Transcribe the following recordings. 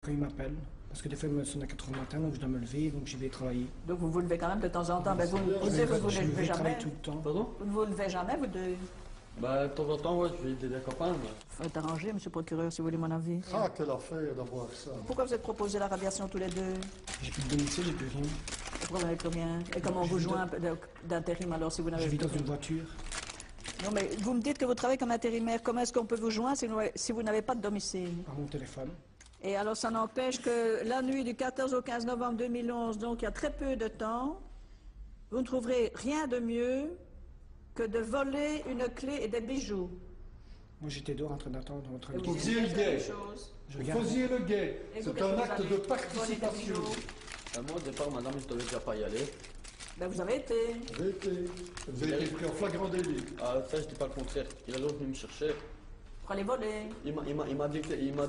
Quand il m'appelle, parce que des fois il me sonne à 4 h du matin, donc je dois me lever, donc j'y vais travailler. Donc vous vous levez quand même de temps en temps. Ben, vous ne vous Je levez vais jamais. travailler tout le temps. Pardon? Vous ne vous levez jamais, vous deux. Bah, de temps en temps, ouais, je vais aider des copains. Mais... Faut être arrangé, monsieur le procureur, si vous voulez mon avis. Ah, quelle affaire d'avoir ça. Pourquoi vous êtes proposé la radiation tous les deux? J'ai plus de domicile, j'ai plus rien. Pourquoi vous avez combien? Et comment vous joint d'intérim alors si vous Je n'avez vis plus dans une voiture. Non mais vous me dites que vous travaillez comme intérimaire. Comment est-ce qu'on peut vous joindre si vous n'avez pas de domicile? Par mon téléphone. Et alors ça n'empêche que la nuit du 14 au 15 novembre 2011, donc il y a très peu de temps, vous ne trouverez rien de mieux que de voler une clé et des bijoux. Moi j'étais dehors en train d'attendre votre Vous faisiez le guet. Je Vous regarde. faisiez le guet. Et vous, C'est qu'est-ce un que vous acte allez de voler des participation. bijoux? Moi, au départ, madame, je devais déjà pas y aller. Ben vous avez été. Vous avez été pris en flagrant délit. Ah, ça, je dis pas le contraire. Il a l'autre venu me chercher. Pour aller voler. Il m'a dit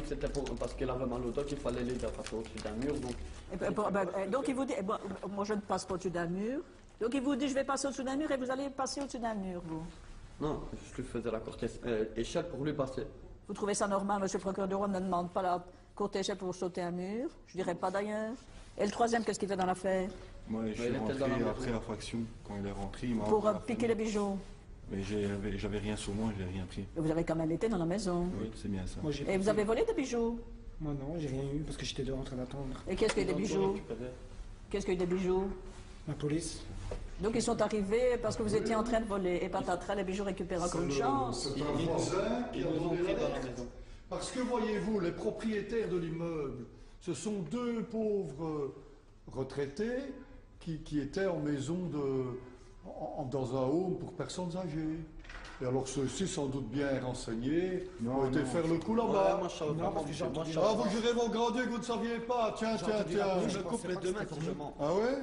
que c'était parce qu'il avait mal au dos qu'il fallait l'aider à passer au-dessus d'un mur. Donc, Donc il vous dit, bon, moi je ne passe pas au-dessus d'un mur. Donc il vous dit, je vais passer au-dessus d'un mur et vous allez passer au-dessus d'un mur, vous. non, je lui faisais la courte échelle pour lui passer. Vous trouvez ça normal, monsieur le procureur du roi ne demande pas la courte échelle pour sauter un mur? Je dirais pas d'ailleurs. Et le troisième, qu'est-ce qu'il fait dans l'affaire? Moi, je il suis était rentré dans la maison. après la fraction. Quand il est rentré, il m'a Pour enlevé la piquer les famille. bijoux. Mais j'avais rien sur moi, j'ai rien pris. Mais vous avez quand même été dans la maison. Oui, c'est bien ça. Moi, j'ai Et vous avez volé des bijoux? Moi non, j'ai rien eu parce que j'étais dehors en train d'attendre. Et qu'est-ce qu'il y a eu des bijoux? Récupérer. Qu'est-ce qu'il y a eu des bijoux? La police. Donc ils sont arrivés parce que vous étiez en train de voler. Et patatras, les bijoux récupérés comme une chance. C'est un voisin qui a Ils nous ont donné pris dans la l'alerte. maison. Parce que voyez-vous, les propriétaires de l'immeuble, ce sont deux pauvres retraités qui étaient en maison dans un home pour personnes âgées. Et alors ceux-ci, sans doute bien renseignés, ont été faire le coup Ouais, là-bas. moi, je savais Non, pas. parce que j'ai entendu Ah, vous jurez vos grands dieux que vous ne saviez pas. Tiens, J'ai tiens, entendu la tiens. police. Je me Je coupe pensais les pas deux que mains c'était si je pour mens. Ah ouais?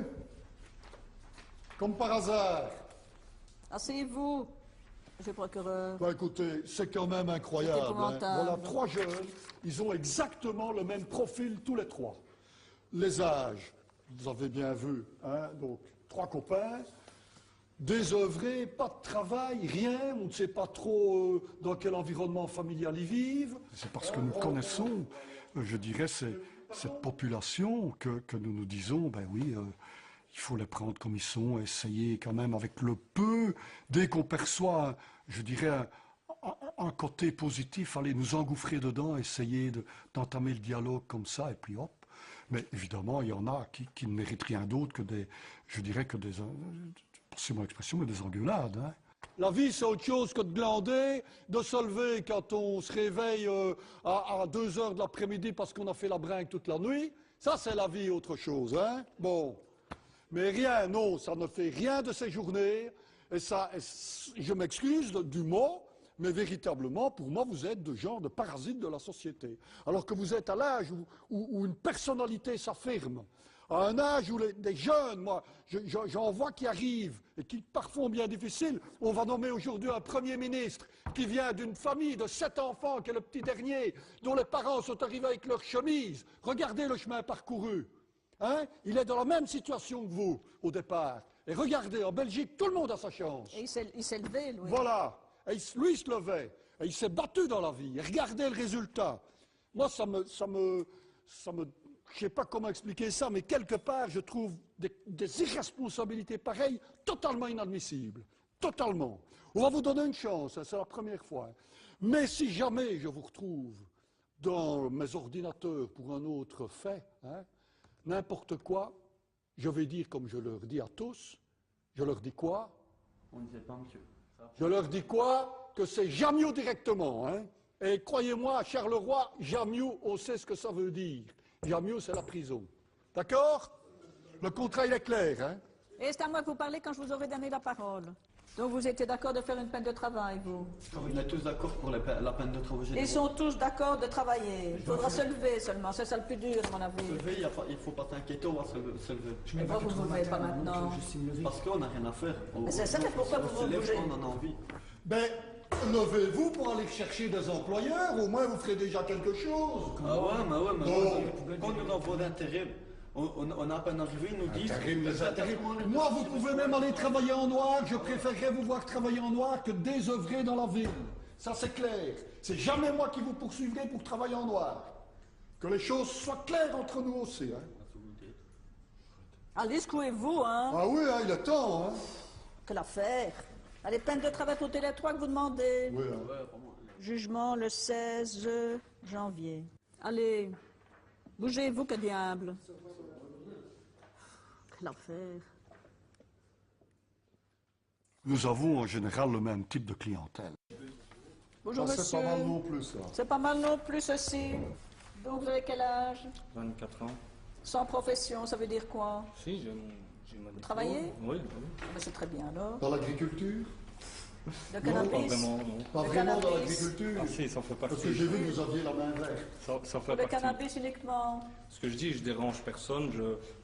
Comme par hasard. Asseyez-vous, monsieur le procureur. Bah écoutez, c'est quand même C'est incroyable. épouvantable. Voilà trois jeunes, ils ont exactement le même profil tous les trois. Les âges, vous avez bien vu, hein, donc trois copains, désœuvrés, pas de travail, rien, on ne sait pas trop dans quel environnement familial ils vivent. C'est parce que nous connaissons, je dirais, cette population que nous nous disons, ben oui, il faut les prendre comme ils sont, essayer quand même avec le peu, dès qu'on perçoit, je dirais, un côté positif, aller nous engouffrer dedans, essayer d'entamer le dialogue comme ça, et puis hop. Mais évidemment, il y en a qui ne méritent rien d'autre que des, je dirais que des, c'est mon expression, mais des engueulades. Hein. La vie, c'est autre chose que de glander, de se lever quand on se réveille à 2 h de l'après-midi parce qu'on a fait la brinque toute la nuit. Ça, c'est la vie, autre chose. Hein. Bon. Mais rien, non, ça ne fait rien de ces journées. Et ça, je m'excuse du mot, mais véritablement, pour moi, vous êtes de genre de parasites de la société. Alors que vous êtes à l'âge où une personnalité s'affirme, à un âge où des jeunes, moi, j'en vois qui arrivent et qui parfois sont bien difficiles. On va nommer aujourd'hui un Premier ministre qui vient d'une famille de 7 enfants, qui est le petit dernier, dont les parents sont arrivés avec leur chemise. Regardez le chemin parcouru. Hein? Il est dans la même situation que vous, au départ. Et regardez, en Belgique, tout le monde a sa chance. Et il s'est levé, lui. Voilà. Et lui, il se levait. Et il s'est battu dans la vie. Et regardez le résultat. Moi, ça me, je sais pas comment expliquer ça, mais quelque part, je trouve des irresponsabilités pareilles totalement inadmissibles. Totalement. On va vous donner une chance, hein, c'est la première fois. Mais si jamais je vous retrouve dans mes ordinateurs pour un autre fait, hein, n'importe quoi, je vais dire comme je leur dis à tous, je leur dis quoi? On ne sait pas, monsieur. Ça. Je leur dis quoi? Que c'est Jamiou directement. Hein? Et croyez-moi, à Charleroi, Jamiou, on sait ce que ça veut dire. Jamiou, c'est la prison. D'accord? Le contrat, il est clair. Hein? Et c'est à moi que vous parlez quand je vous aurai donné la parole. Donc vous étiez d'accord de faire une peine de travail, vous? On est tous d'accord pour la peine de travail. Ils sont tous d'accord de travailler. Il faudra se lever seulement, c'est ça le plus dur, à mon avis. Se lever, il ne faut pas s'inquiéter, on va se lever. Je me Et lève à pourquoi 4 vous h vous du levez pas matin, donc maintenant? je sais me lever. Parce qu'on n'a rien à faire. Mais c'est ça, mais pourquoi vous se lève bougez? quand on en a envie. Ben, levez-vous pour aller chercher des employeurs, au moins vous ferez déjà quelque chose. Ah ouais, mais ouais, mais Non. quand on envoie d'intérim, on a à peine arrivé, ils nous disent... Moi, vous pouvez même aller travailler en noir. Je préférerais vous voir travailler en noir que désœuvrer dans la ville. Ça, c'est clair. C'est jamais moi qui vous poursuivrai pour travailler en noir. Que les choses soient claires entre nous aussi. Hein. Allez, secouez-vous, hein. Ah oui, hein, il est temps. Hein. Que l'affaire. Allez, peine de travail pour les trois que vous demandez. Oui, hein. Jugement le 16 janvier. Allez, bougez-vous, que diable. Que l'affaire. Nous avons en général le même type de clientèle. Bonjour, Ça, c'est pas mal monsieur. non plus, ça. C'est pas mal non plus, ceci. Donc, vous avez quel âge? 24 ans. Sans profession, ça veut dire quoi? Si, j'ai ma diplôme. travaillez? Oui, oui. Ah ben, c'est très bien, alors. Dans l'agriculture? De Pas cannabis? vraiment, non. Pas Le vraiment dans cannabis. l'agriculture. Ah si, ça fait Parce que partie. j'ai vu que vous aviez la main verte. Ça fait Pour le partie. cannabis uniquement? Ce que je dis, je dérange personne,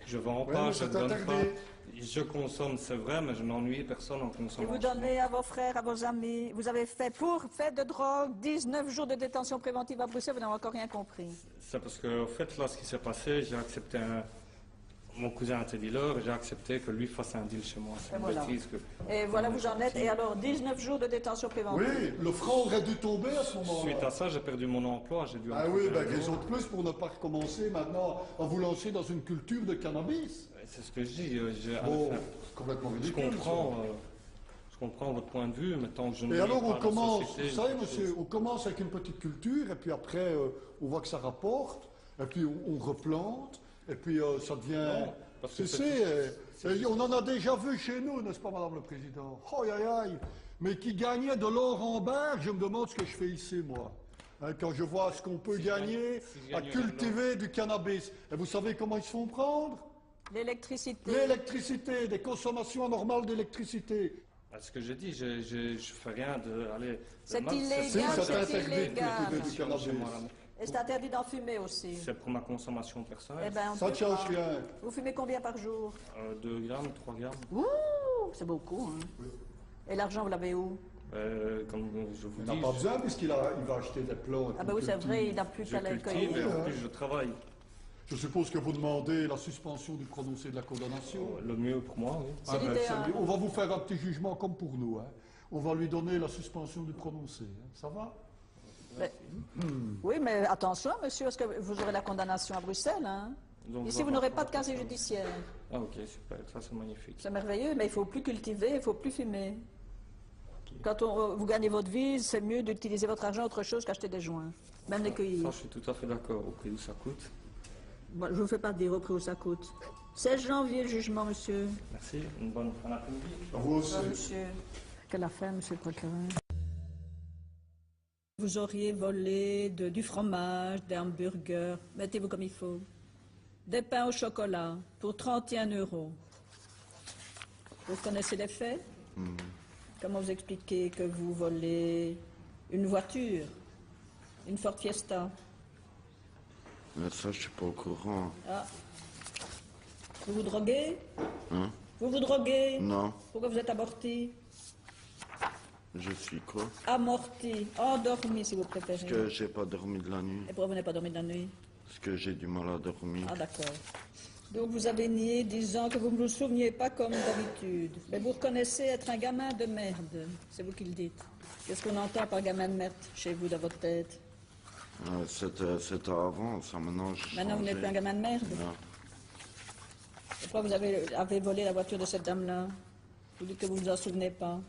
je vends Ouais, pas, mais je c'est donne interdit. pas. Je consomme, c'est vrai, mais je n'ennuie personne en Et consommation. vous donnez à vos frères, à vos amis. Vous avez fait, pour fait de drogue, 19 jours de détention préventive à Bruxelles, vous n'avez encore rien compris. C'est parce que, au fait, là, ce qui s'est passé, j'ai accepté mon cousin était dealer et j'ai accepté que lui fasse un deal chez moi. C'est Et une voilà. bêtise que... Et voilà, vous en êtes. Et alors, 19 jours de détention préventive. Oui, le franc aurait dû tomber à ce Suite moment-là. à ça, j'ai perdu mon emploi, j'ai dû... Ah en oui, trouver ben, un raison autre. de plus pour ne pas recommencer maintenant à vous lancer dans une culture de cannabis. C'est ce que je dis. Bon, c'est complètement je ridicule. je comprends votre point de vue, mais tant que je ne Et vis alors pas on dans la commence, société, vous savez quelque monsieur, chose- on commence avec une petite culture et puis après on voit que ça rapporte et puis on replante et puis ça devient... Non, parce que on en a déjà vu chez nous, n'est-ce pas Madame le Président? Oh aïe aïe, mais qui gagnait de l'or en barre, je me demande ce que je fais ici moi. Hein, quand je vois ce qu'on peut Si je gagne- gagner si je à gagne cultiver du cannabis. Et vous savez comment ils se font prendre? L'électricité. L'électricité, des consommations anormales d'électricité. Ah, ce que j'ai dit, je fais rien de... Allez, C'est de mal, illégal, Si, ça c'est t'interdit de illégal. cultiver du cannabis. chez moi. Et c'est interdit d'en fumer aussi. C'est pour ma consommation Eh personnelle. ben, on Ça ne peut change pas. rien. Vous fumez combien par jour? 2 grammes, 3 grammes. Ouh, c'est beaucoup. Hein. Et l'argent, vous l'avez où? Comme je vous Il n'a dis, pas besoin puisqu'il va acheter des plantes. Ah ben oui, c'est vrai, il n'a plus je qu'à les cultive et cueillir. en plus je travaille. Je suppose que vous demandez la suspension du prononcé de la condamnation. Le mieux pour moi, oui. Ah ben, l'idéal. c'est mieux. On va vous faire un petit jugement comme pour nous. Hein. On va lui donner la suspension du prononcé. Hein. Ça va? Mais- Oui, mais attention, monsieur, parce que vous aurez la condamnation à Bruxelles. Hein. Donc, Ici, vous n'aurez pas de casier judiciaire. Ah ok, super, ça c'est magnifique. C'est merveilleux, mais il ne faut plus cultiver, il ne faut plus fumer. Quand vous gagnez votre vie, c'est mieux d'utiliser votre argent autre chose qu'acheter des joints, même les Ça, cueillir. je suis tout à fait d'accord au prix où ça coûte. Bon, je ne vous fais pas dire au prix où ça coûte. 16 janvier, le jugement, monsieur. Merci, une bonne fin d'après-midi. Vous aussi. Monsieur. Quelle affaire, monsieur le procureur? Vous auriez volé du fromage, des hamburgers, mettez-vous comme il faut, des pains au chocolat pour 31 €. Vous connaissez les faits? Comment vous expliquez que vous volez une voiture, une Ford Fiesta? Mais ça, je suis pas au courant. Ah. Vous vous droguez? Hein? Vous vous droguez? Non, Pourquoi vous êtes aborti? je suis quoi? Amorti, endormi si vous Parce préférez. que j'ai pas dormi de la nuit. Et pourquoi vous n'avez pas dormi de la nuit? Parce que j'ai du mal à dormir. Ah d'accord. Donc vous avez nié disant que vous ne vous souveniez pas comme d'habitude. Mais vous reconnaissez être un gamin de merde. C'est vous qui le dites. Qu'est-ce qu'on entend par gamin de merde chez vous dans votre tête? C'était avant, ça maintenant j'ai Maintenant vous n'êtes plus un gamin de merde. Non. Pourquoi vous avez volé la voiture de cette dame-là? Vous dites que vous ne vous en souvenez pas.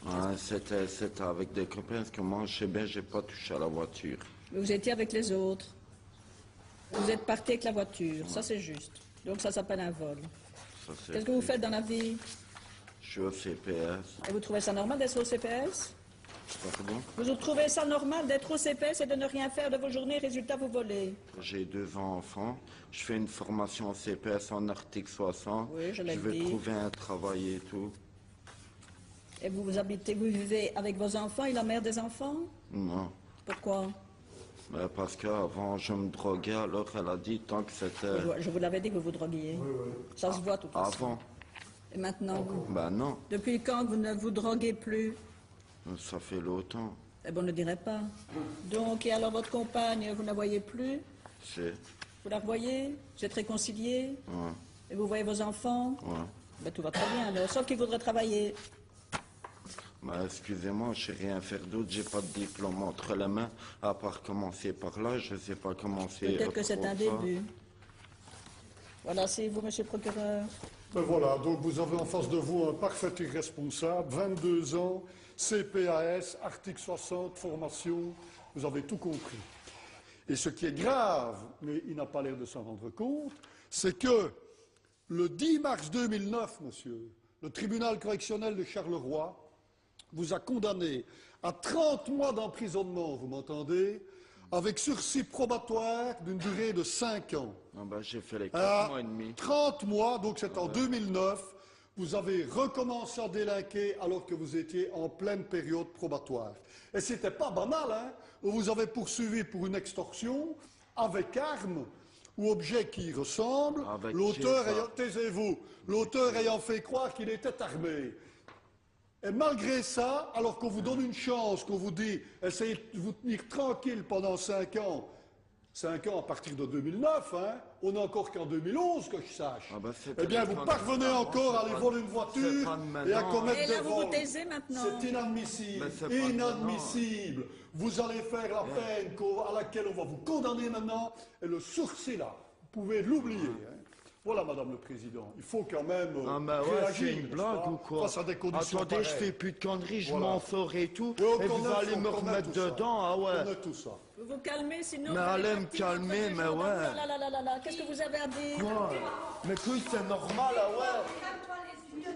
Ouais, c'était avec des copains, parce que moi, je sais bien, j'ai pas touché à la voiture. Mais vous étiez avec les autres. Vous êtes parti avec la voiture. Ça c'est juste. Donc ça s'appelle un vol. Ça, c'est Qu'est-ce que vous faites dans la vie? Je suis au CPS. Et vous trouvez ça normal d'être au CPS? Pardon? Vous trouvez ça normal d'être au CPS et de ne rien faire de vos journées, résultat vous volez? J'ai 2 enfants. Je fais une formation au CPS en article 60. Oui, je l'ai vais dit. trouver un travail et tout. Et vous vivez avec vos enfants et la mère des enfants? Non. Pourquoi? Parce qu'avant, je me droguais, alors elle a dit tant que c'était... Je vous l'avais dit que vous vous droguiez. Ça se voit tout à fait. Avant? Et maintenant, Ben non, depuis quand vous ne vous droguez plus? ça fait longtemps. Eh bien, on ne dirait pas. Donc, et alors votre compagne, vous ne la voyez plus? C'est... Vous la revoyez? Vous êtes réconciliés? Ouais, Et vous voyez vos enfants? ouais. Ben, tout va très bien alors, sauf qu'ils voudraient travailler. Bah, excusez-moi, je sais rien faire d'autre, j'ai pas de diplôme entre les mains, à part commencer par là, je sais pas commencer. Peut-être que c'est un début. Voilà, c'est vous, monsieur le procureur. Ben voilà, donc vous avez en face de vous un parfait irresponsable, 22 ans, CPAS, article 60, formation, vous avez tout compris. Et ce qui est grave, mais il n'a pas l'air de s'en rendre compte, c'est que le 10 mars 2009, monsieur, le tribunal correctionnel de Charleroi vous a condamné à 30 mois d'emprisonnement, vous m'entendez, avec sursis probatoire d'une durée de 5 ans. Ah bah, j'ai fait les 4 mois et demi. 30 mois, donc c'est en 2009, vous avez recommencé à délinquer alors que vous étiez en pleine période probatoire. Et c'était pas banal, hein. Vous avez poursuivi pour une extorsion avec arme ou objet qui y ressemble, l'auteur ayant, taisez-vous, l'auteur ayant fait croire qu'il était armé. Et malgré ça, alors qu'on vous donne une chance, qu'on vous dit, essayez de vous tenir tranquille pendant 5 ans, 5 ans à partir de 2009, hein, on n'est encore qu'en 2011, que je sache. Ah bah, eh bien, vous parvenez encore à aller voler une voiture et à commettre Et là, des vous vous vols. taisez maintenant. C'est inadmissible, Mais c'est pas inadmissible. Vous allez faire la peine à laquelle on va vous condamner maintenant, et le sursis là, vous pouvez l'oublier. Hein. Voilà, Madame le Président, il faut quand même Ah bah ouais, réagir, c'est une blague ou quoi? face à des conditions Attendez, je pareilles. fais plus de conneries, je Voilà. m'en sors et tout, Oui, on et vous connaît, allez on me connaît remettre tout ça. dedans, ah On ouais. connaît tout ça. Vous vous calmez, sinon... Mais vous allez allez me partir calmer, auprès des mais gendarmes. ouais. Là, là, là, là, là. Qu'est-ce que vous avez à dire? Quoi? Mais oui, c'est normal, ah ouais.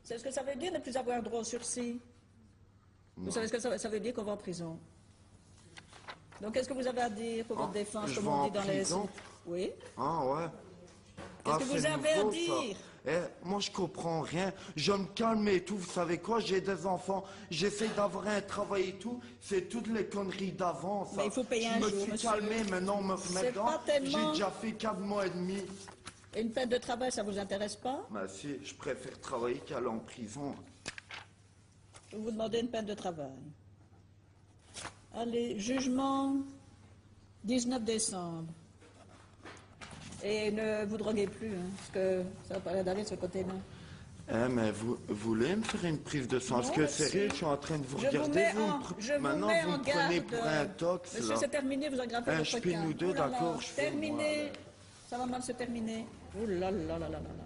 C'est ce que ça veut dire ne plus avoir droit au sursis? Vous savez ce que ça veut dire qu'on va en prison? Donc, qu'est-ce que vous avez à dire pour votre défense, je comme vais on en dit dans les... prison? Oui. Ah ouais. Qu'est-ce que vous c'est avez à nouveau, dire? ça. Moi, je comprends rien. Je me calme et tout. Vous savez quoi? J'ai des enfants. J'essaie d'avoir un travail et tout. C'est toutes les conneries d'avant, ça. Mais il faut payer un jour, Je me suis monsieur. calmé, maintenant on me remet C'est dedans. pas tellement- J'ai déjà fait 4 mois et demi. Et une peine de travail, ça vous intéresse pas? Bah si, je préfère travailler qu'aller en prison. Vous vous demandez une peine de travail. Allez, jugement 19 décembre. Et ne vous droguez plus, hein, parce que ça va pas l'air d'aller de ce côté-là. Mais vous voulez me faire une prise de sang? Parce Non, que merci. sérieux, je suis en train de vous Je vous regarder. mets Vous en, me pre- je vous Maintenant, mets vous en me prenez garde. pour un tox, Monsieur, là. c'est terminé, vous aggravez Un votre cas. spin ou deux, Ouh là là, d'accord, je fais, terminé. Ça va mal se terminer. Ouh là là là là là là.